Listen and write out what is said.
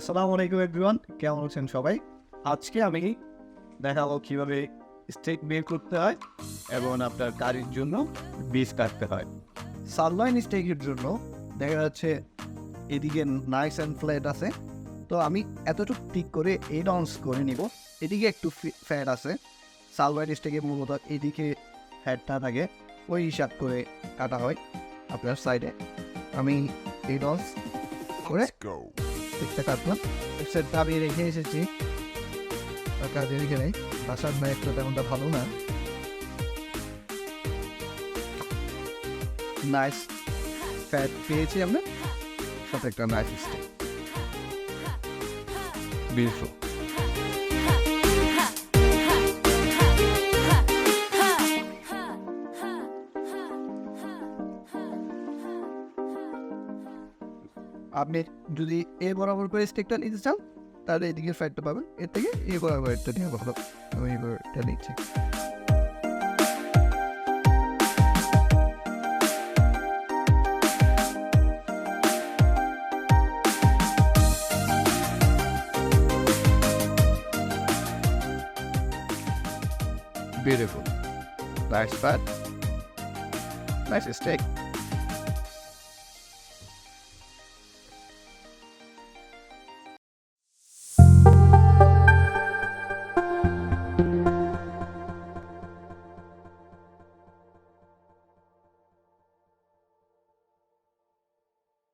আসসালামু আলাইকুম এভরিওয়ান, কেমন আছেন সবাই? আজকে আমি দেখাবো কিভাবে স্টেক বের করতে হয় এবং আপনার কারির জন্য বীজ কাটতে হয়। সারলয়েন স্টেকের জন্য দেখা যাচ্ছে এদিকে নাইস অ্যান্ড ফ্ল্যাট আছে, তো আমি এতটুকু ঠিক করে 8 আউন্স করে নিব। এদিকে একটু ফ্যাট আছে। সারলয়েন স্টেকে মূলত এদিকে ফ্যাটটা থাকে, ওই হিসাব করে কাটা হয় আপনার সাইডে। আমি 8 আউন্স করে একটা কাটলাম। সেটটা আমি রেখে এসেছি কাজে রেখে নেই, বাসার ম্যাচটা তেমনটা ভালো না। নাইস ফ্যাট পেয়েছি আমরা, সাথে একটা নাইস স্টেক। বিউটিফুল। আপনি যদি এ বরাবর করে স্টেকটা নিতে চান তাহলে এদিকে ফ্যাটটা পাবেন, এর থেকে এ বরাবর একটা নিয়ে ভালো। আমি এটা নিচ্ছি। Beautiful. Nice fat. Nice steak.